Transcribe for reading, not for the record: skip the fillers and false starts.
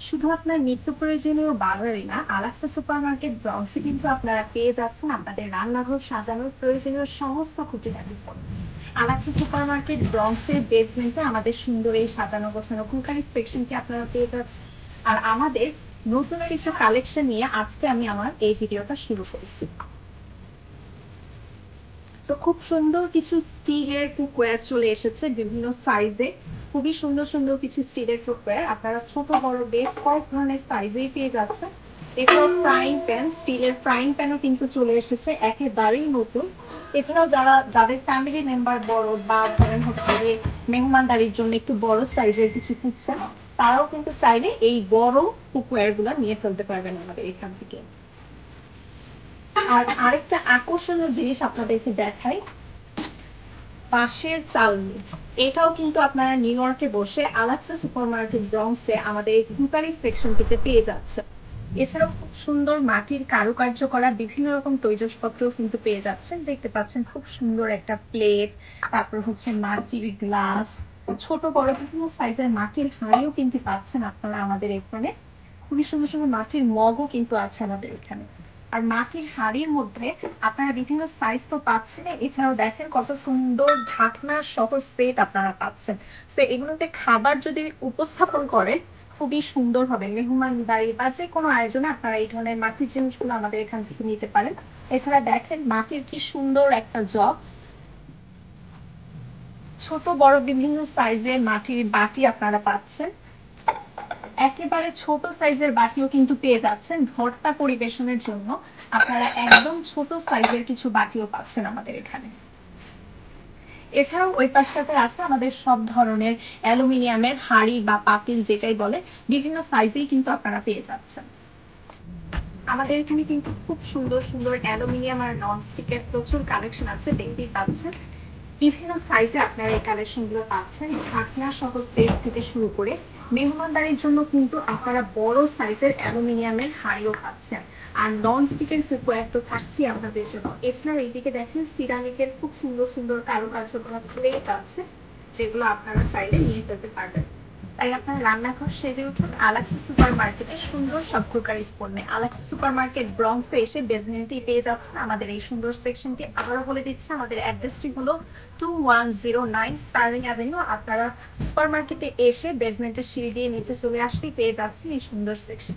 শুধু আপনার নিত্য প্রয়োজনীয় বাজারই না, আলাক্সা সুপারমার্কেট ব্রাউন্সে কিন্তু আপনারা পেয়ে যাচ্ছেন আপনাদের রান্নাঘর সাজানোর প্রয়োজনীয় সমস্ত খুঁটিনাটি পণ্য। আলাক্সা সুপারমার্কেট ব্রাউন্সের বেসমেন্টে আমাদের সুন্দর এই সাজানো গোছানো কুকারি সেকশনটি আপনারা পেয়ে যাচ্ছেন। আর আমাদের নতুন কিছু কালেকশন নিয়ে আজকে আমি আমার এই ভিডিওটা শুরু করেছি। তো খুব সুন্দর কিছু স্টিলের কুকওয়্যার চলে এসেছে বিভিন্ন সাইজে। খুবই সুন্দর সুন্দর কিছু স্টিলের কুকওয়্যার আপনারা ছোট বড় বেশ কয়েক ধরনের সাইজেই পেয়ে যাচ্ছেন। এছাড়াও ফ্রাইং প্যান, স্টিলের ফ্রাইং প্যানও কিন্তু চলে এসেছে একেবারেই নতুন। এছাড়াও যাদের ফ্যামিলি মেম্বার বড় বা ধরেন হচ্ছে যে মেহমানদারির জন্য একটু বড় সাইজের কিছু খুঁজছেন, তারাও কিন্তু চাইলে এই বড় কুকওয়্যার গুলো নিয়ে ফেলতে পারবেন আমাদের এখান থেকে। আর আরেকটা আকর্ষণীয় জিনিস আপনাদেরকে দেখাই, বাঁশের চালনি। এটাও কিন্তু আপনারা নিউ ইয়র্কে বসে আলাক্সা সুপারমার্কেট ব্রঙ্কসে আমাদের এই কুকারি সেকশনটিতে পেয়ে যাচ্ছে। এছাড়াও খুব সুন্দর মাটির কারুকার্য করা বিভিন্ন রকম তৈজসপত্র কিন্তু পেয়ে যাচ্ছেন। দেখতে পাচ্ছেন খুব সুন্দর একটা প্লেট, তারপর হচ্ছে মাটির গ্লাস, ছোট বড় বিভিন্ন সাইজের মাটির হাঁড়িও কিন্তু পাচ্ছেন আপনারা আমাদের এখানে। খুবই সুন্দর সুন্দর মাটির মগও কিন্তু আছে আমাদের এখানে। আর মাটির হাঁড়ির মধ্যে আপনারা বিভিন্ন সাইজ তো পাচ্ছেন, এছাড়াও দেখেন কত সুন্দর ঢাকনা সহ সেট আপনারা পাচ্ছেন। সো এগুলোতে খাবার যদি উপস্থাপন করেন খুবই সুন্দর হবে। মেহমানদারি বা যে কোনো আয়োজনে আপনারা এই ধরনের মাটির জিনিসগুলো আমাদের এখান থেকে নিতে পারেন। এছাড়া দেখেন মাটির কি সুন্দর একটা জগ, ছোট বড় বিভিন্ন সাইজের মাটির বাটি আপনারা পাচ্ছেন। একেবারে ছোট সাইজের বাটিও কিন্তু পেয়ে যাচ্ছেন ভর্তা পরিবেশনের জন্য। আপনারা একদম ছোট সাইজের কিছু বাটিও পাচ্ছেন আমাদের এখানে। এছাড়াও ওই পাশটাতে আছে আমাদের সব ধরনের অ্যালুমিনিয়ামের হাঁড়ি বা পাতিল যেটাই বলে, বিভিন্ন সাইজেই কিন্তু আপনারা পেয়ে যাচ্ছেন। আমাদের এখানে কিন্তু খুব সুন্দর সুন্দর অ্যালুমিনিয়াম আর ননস্টিকের প্রচুর কালেকশন আছে, দেখতেই পাচ্ছেন। বিভিন্ন সাইজে আপনারা এই কালেকশন গুলো পাচ্ছেন, ঢাকনা সহ সেট থেকে শুরু করে মেহমানদারির জন্য কিন্তু আপনারা বড় সাইজের অ্যালুমিনিয়ামের হাঁড়িও পাচ্ছেন। আর নন স্টিকের কুকওয়্যার তো থাকছেই আপনাদের জন্য। এছাড়াও এইদিকে দেখেন সিরামিকের খুব সুন্দর সুন্দর কারুকার্য করা প্লেট আছে, যেগুলো আপনারা চাইলে নিয়ে ফেলতে পারবেন। তাই আপনার রান্নাঘর সেজে উঠুন আলাক্সা সুপার মার্কেটে সুন্দর সব কুকারিজ পণ্যে। আলাক্সা সুপার মার্কেট ব্রঙ্কসে এসে বেসমেন্টে পেয়ে যাচ্ছেন আমাদের এই সুন্দর সেকশনটি। আবারও বলে দিচ্ছে আমাদের অ্যাড্রেসটি হলো 2109 স্টার্লিং অ্যাভিনিউ। আপনারা সুপার মার্কেটে এসে বেসমেন্টের সিঁড়ি দিয়ে নিচে চলে আসলেই পেয়ে যাচ্ছেন এই সুন্দর সেকশন।